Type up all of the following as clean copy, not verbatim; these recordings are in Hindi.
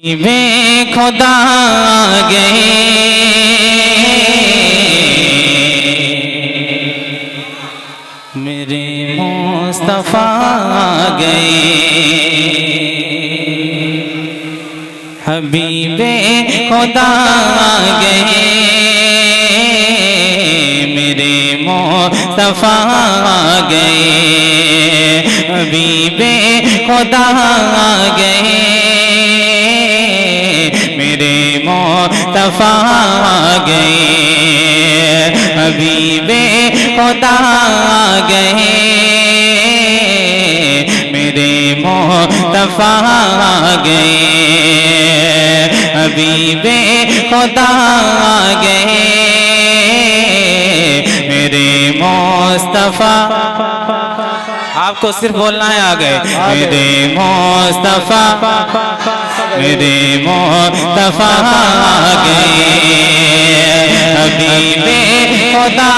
वे खुदा गए मेरे मुस्तफा गए, हबीबे खुदा गए मेरे मुस्तफा गए, हबीबे खुदा गए मेरे मुस्तफा गए, हबीबे खुदा गए मेरे मुस्तफा गए, हबीबे खुदा गए मेरे मुस्तफा। आपको सिर्फ बोलना है आ गए मेरे मुस्तफा, मेरे मुस्तफा गए, हबीबे खुदा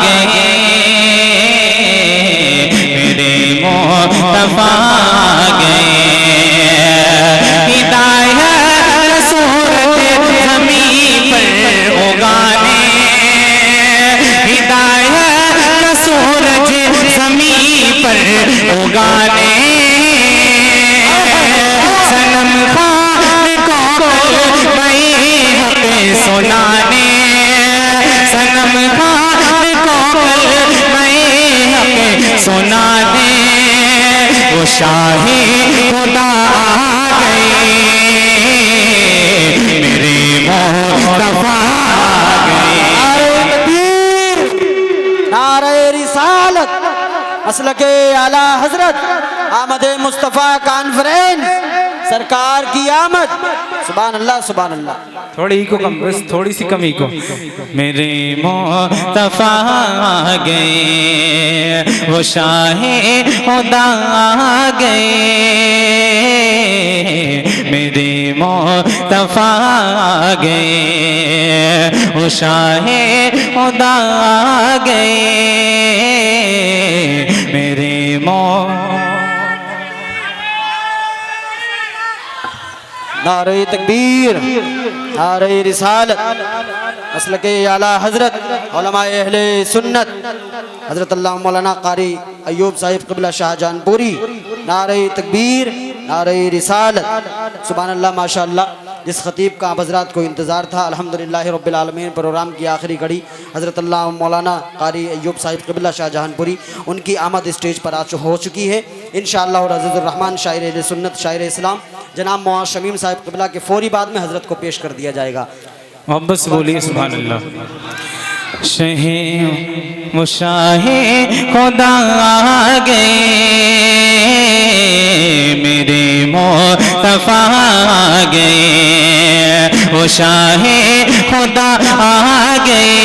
गए मेरे मुस्तफा गए। हिदायत सूरत ज़मीन पर उगाने, हिदायत सूरज ज़मीन पर उगाने, सनम खान को मैं हक़ सुनाने, सनम खान को मैं हक़ सुनाने, वो शाही खुदा आ गए मेरे मुस्तफा गए। नारे रिसालत मसलके आला हजरत आमदे मुस्तफ़ा कॉन्फ्रेंस सरकार की आमद। सुभान अल्लाह सुभान अल्लाह। थोड़ी ही को कम, बस थोड़ी सी कमी को। मेरे मुस्तफा गए वो शाहे खुदा गए, मेरे मुस्तफा गए वो शाहे खुदा गए मेरे नारे तकबीर, नारे रिसालत मसलके आला हजरत उलमाए अहले सुन्नत हजरत अल्लाह मौलाना कारी अय्यूब साहिब क़िबला शाहजहानपुरी। नारे तकबीर, नारे रिसालत। सुभान अल्लाह माशाअल्लाह। जिस खतीब का आप हज़रात को इंतज़ार था, अल्हम्दुलिल्लाह रब्बिल आलमीन प्रोग्राम की आखिरी घड़ी हज़रत अल्लाह मौलाना कारी अय्यूब साहिब क़िबला शाहजहानपुरी, उनकी आमद स्टेज पर हो चुकी है। इंशाअल्लाह अज़ीज़ुर रहमान शायर अहले सुन्नत शायर इस्लाम जनाब मुआज़ शमीम साहिब क़िबला के फौरी बाद में हज़रत को पेश कर दिया जाएगा। मोहब्बत से बोलिए सुभान अल्लाह। शहे मुशाहे खुदा गए मेरे मुस्तफा गए, वो शाहे खुदा गए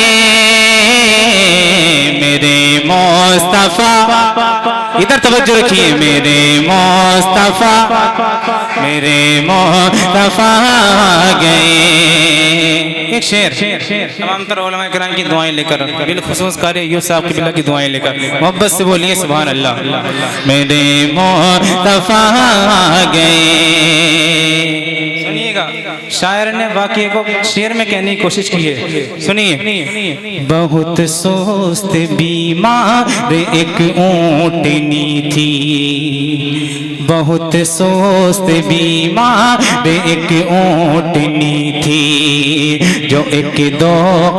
मेरे मुस्तफा। इधर तवज्जो रखिए मेरे मुस्तफा, मेरे मुस्तफा गए। एक शेर तमाम तर उलमा किराम की दुआएं लेकर, बिलखुसूस कारी अय्यूब साहब क़िबला की दुआएं लेकर मोहब्बत से बोलिए सुभान अल्लाह। मेरे मुस्तफा गए। सुनिएगा, शायर ने वाक़े को शेर में कहने की कोशिश की है, सुनिए। बहुत सुस्त बीमार एक ऊँटनी थी, बहुत सुस्त बीमार एक ऊँटनी थी, जो एक दो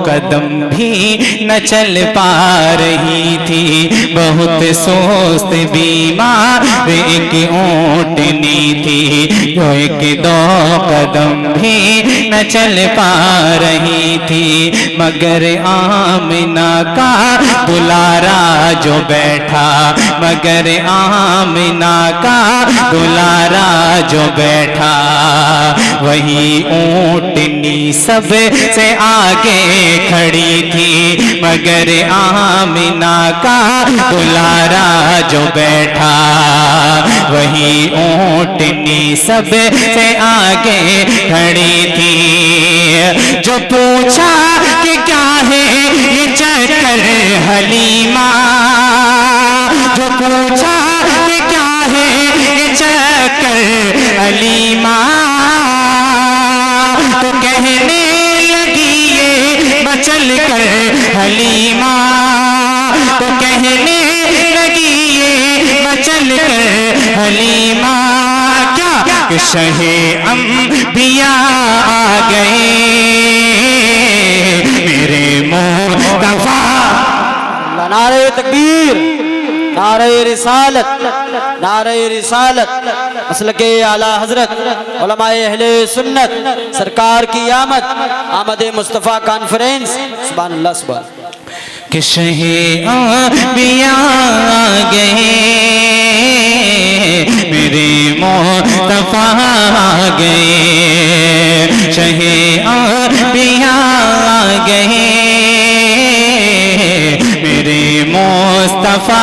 कदम भी न चल पा रही थी। बहुत सुस्त बीमार एक ऊँटनी थी, जो एक दो कदम भी न चल पा रही थी। मगर आमिना का दुलारा जो बैठा, मगर आमिना का दुलारा जो बैठा, वही ऊँटनी सब से आगे खड़ी थी। मगर आमिना का दुलारा जो बैठा, वही ऊँटनी सब से आगे खड़ी थी। जो पूछा कि क्या है ये चक्कर हलीमा, जो पूछा कि क्या है ये चक्कर हलीमा, मचल कर हलीमा तो कहने लगी ये मचल कर हलीमा क्या कि शहे अंबिया आ गए मेरे मुस्तफा। नारे तकबीर, नारे रिसालत, नारे रिसालत, मसलके आला हजरत उलमाए अहले सुन्नत सरकार की आमद, आमद मुस्तफ़ा कॉन्फ्रेंस। सुभान अल्लाह सुभान। कि शहे अंबिया आ गए मेरे मुस्तफा आ गए, शहे अंबिया आ गए मेरे मुस्तफा।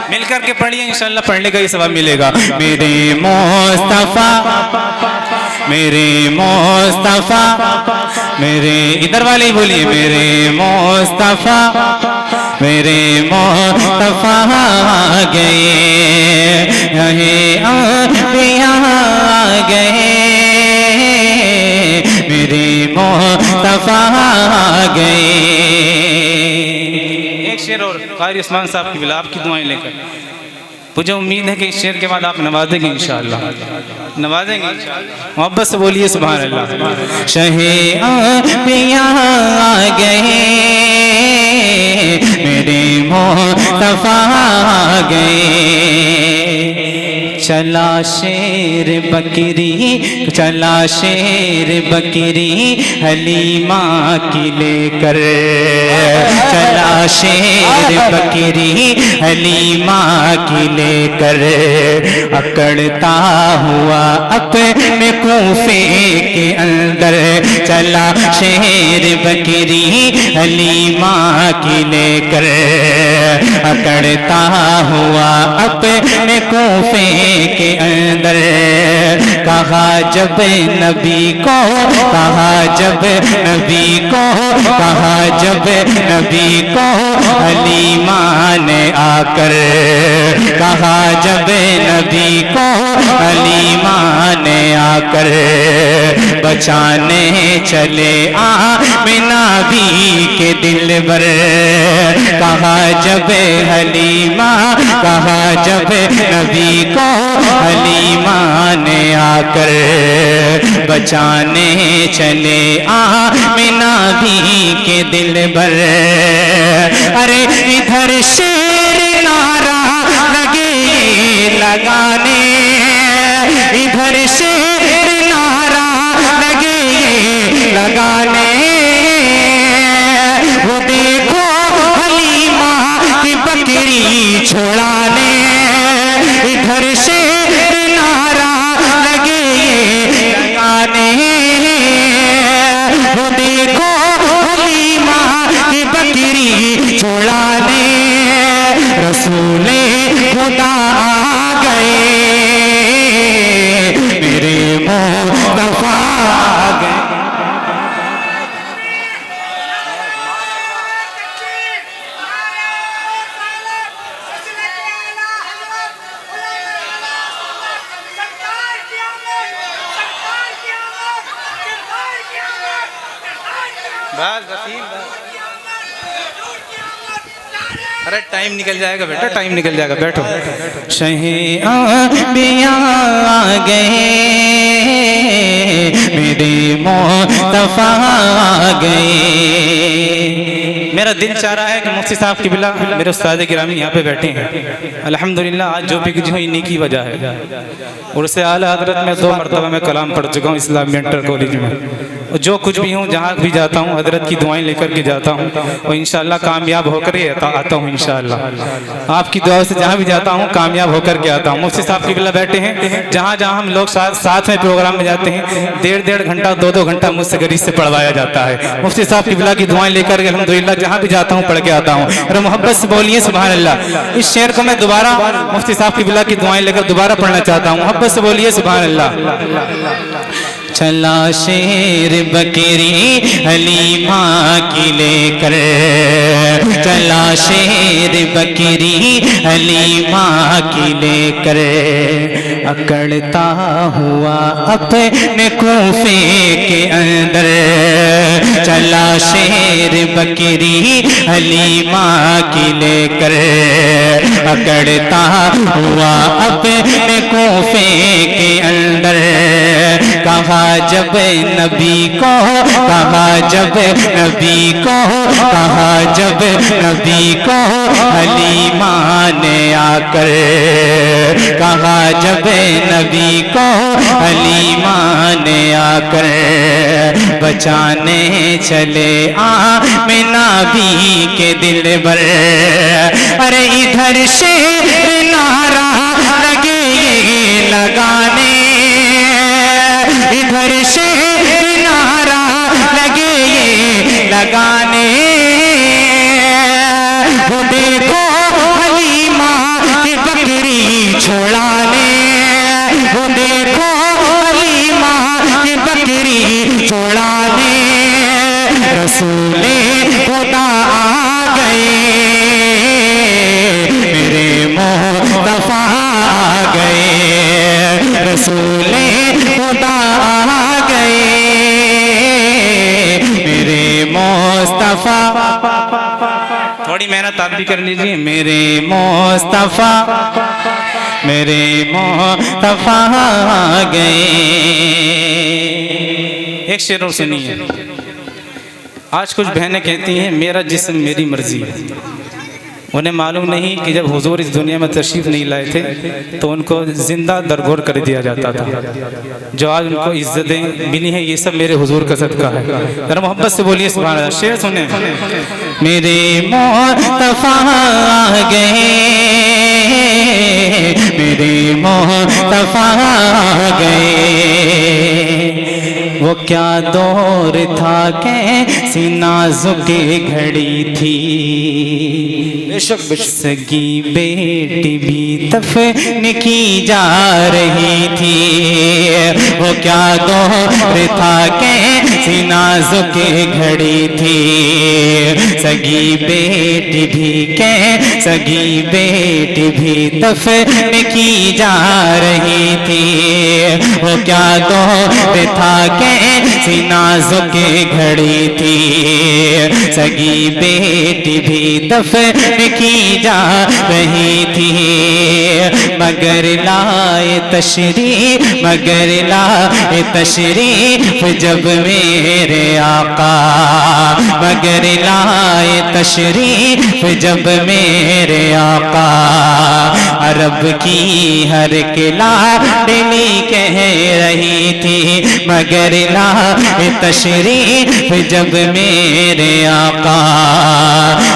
मिलकर के पढ़िए इंशाल्लाह, पढ़ने का ही सवाब मिलेगा। मेरे मुस्तफा, मेरे मुस्तफा, मेरे इधर वाले ही बोलिए मेरे मुस्तफा, मेरे मुस्तफा आ गए अंबिया आ गए मेरे मुस्तफा आ गए। एक शेर और कारी उस्मान साहब की बिला आपकी दुआएं लेकर, मुझे उम्मीद है कि इस शेर के बाद आप नवाजेंगे इंशाअल्लाह, नवाजेंगे इंशाअल्लाह। मोहब्बत से बोलिए सुभान अल्लाह। शहे अंबिया आ गए मेरे मुस्तफा आ गए, चला शेर बकरी, चला शेर बकरी हलीमा की लेकर, चला शेर बकरी हलीमा की लेकर, अकड़ता हुआ अपने कूफे के अंदर, चला शेर बकरी हलीमा की लेकर, अकड़ता हुआ अपने कूफे के अंदर। कहा जब नबी को, कहा जब नबी को, कहा जब नबी को हलीमा ने आकर, कहा जब नबी को हलीमा ने आकर, बचाने चले आमिना भी के दिल भर। कहा जब हलीमा, कहा जब नबी को हलीमा ने आकर, बचाने चले आमिना भी के दिल भर। अरे इधर शेर नारा लगे लगाने, इधर शेर नारा लगे लगाने, वो देखो हलीमा की बकरी छुड़ाने, इधर शेर नारा लगे लगाने, वो देखो हलीमा की बकरी छुड़ाने, रसूले खुदा आ गए मेरे मुस्तफा आ गए। अरे टाइम निकल जाएगा बेटा, टाइम निकल जाएगा, बैठो। शहे अंबिया आ गए मेरे मुस्तफा आ गए। मेरा दिल चाह रहा है कि मुफ्ती साहब की बिला मेरे उस्ताद गिरामी यहाँ पे बैठे हैं। अल्हम्दुलिल्लाह आज जो भी कुछ हुई इन्हीं की वजह है। और उससे आला हजरत में 2 मरतबा मैं कलाम पढ़ चुका हूँ इस्लामी इंटर कॉलेज में। और जो कुछ भी हूँ जहाँ भी जाता हूँ हजरत की दुआएं लेकर के जाता हूँ और इंशाअल्लाह कामयाब होकर ही आता हूँ इंशाअल्लाह। आपकी दुआ से जहाँ भी जाता हूँ कामयाब होकर के आता हूँ। मुफ्ती साहब की बिला बैठे हैं, जहाँ जहाँ हम लोग साथ में प्रोग्राम में जाते हैं 1.5 घंटा 2-2 घंटा मुझसे गरीब से पढ़वाया जाता है। मुफ्ती साहब की बिला की दुआएं लेकर के अल्हम्दुलिल्लाह जहाँ भी जाता हूँ पढ़ के आता हूँ। और मोहब्बत से बोलिए सुभान अल्लाह। इस शेर को मैं दोबारा मुफ्ती साहब की बिला की दुआएं लेकर दोबारा पढ़ना चाहता हूँ। मोहब्बत से बोलिए सुभान अल्लाह। चला शेर बकरी हलीमा की लेकर, चला शेर बकरी हलीमा की लेकर, अकड़ता हुआ अपने कूफे के अंदर, चला शेर बकरी हलीमा की लेकर, अकड़ता हुआ अपने कूफे के अंदर, कहा जब नबी को, कहा जब नबी को, कहा जब नबी को हलीमा ने आकर, कहा जब नबी को हलीमा ने आकर, बचाने चले आमिना भी के दिल भर, अरे इधर से नारा लगे लगाने, इधर से नारा लगे लगाने, वो देखो हलीमा की बकरी छोड़ाने, वो देखो हलीमा की बकरी छोड़ाने, रसूले खुदा आ गए, मेरे मुस्तफा आ गए, रसूले खुदा आ गए, मेरे मुस्तफा। थोड़ी मेहनत आप भी कर लीजिए। मेरे मुस्तफा, मेरे मुस्तफा आ गए। एक शेर और सुनिए। आज कुछ बहनें कहती हैं मेरा जिस्म मेरी मर्जी है। उन्हें मालूम नहीं कि जब हुजूर इस दुनिया में तशरीफ़ नहीं लाए थे तो उनको जिंदा दरगोर कर दिया जाता था। जो आज उनको इज्जतें मिली हैं ये सब मेरे हुजूर का सदका है। जरा मोहब्बत से बोलिए सुभान अल्लाह। शेर सुने। मेरे मुस्तफा आ गए, मेरे मुस्तफा आ गए, वो क्या दौर था कैसी नाजुक घड़ी थी, बेशक बेशक सगी बेटी भी दफन की जा रही थी, वो क्या दौर था कैसी नाजुक घड़ी थी, सगी बेटी भी सगी बेटी भी दफन की जा रही थी, वो क्या दौर था कैसी नाजुक घड़ी थी, सगी बेटी भी दफन की जा रही थी, मगर लाए तशरीफ, मगर लाए तशरीफ जब मेरे आका, मगर लाए तशरीफ जब मेरे आका, अरब की हर के लाडली कह रही थी, मगर लाए तशरीफ जब मेरे आका,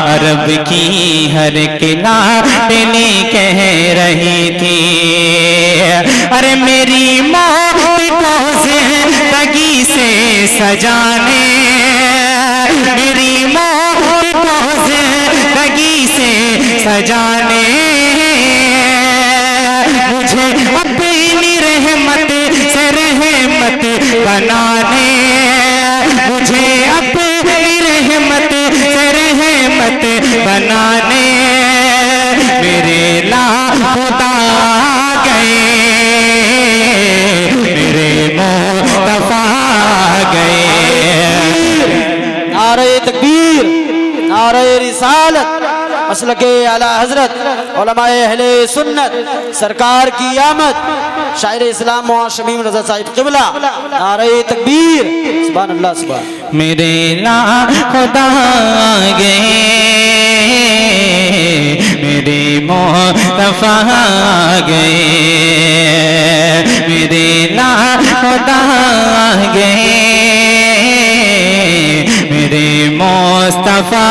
अरब की हर के लाडली कह रही थी, अरे मेरी मौत को जिंदगी से सजाने, मेरी मौत को जिंदगी से सजाने, मुझे अपनी रहमत से रहमत बनाने, मुझे अपनी रहमत से रहमत बनाने, मेरे ला खुदा गए, मेरे मुस्तफा गए। नारे तकबीर, नारे रिसालत, मसलके आला हजरत उलमाए अहले सुन्नत, सरकार की आमद, शायर इस्लाम मौलाना शमीम रज़ा साहिब क़िबला, नारे तकबीर, सुभान अल्लाह सुभान। मेरे ला खुदा गए, मेरे मुस्तफा गए, मेरे ला खुदा गए, मेरे मुस्तफा,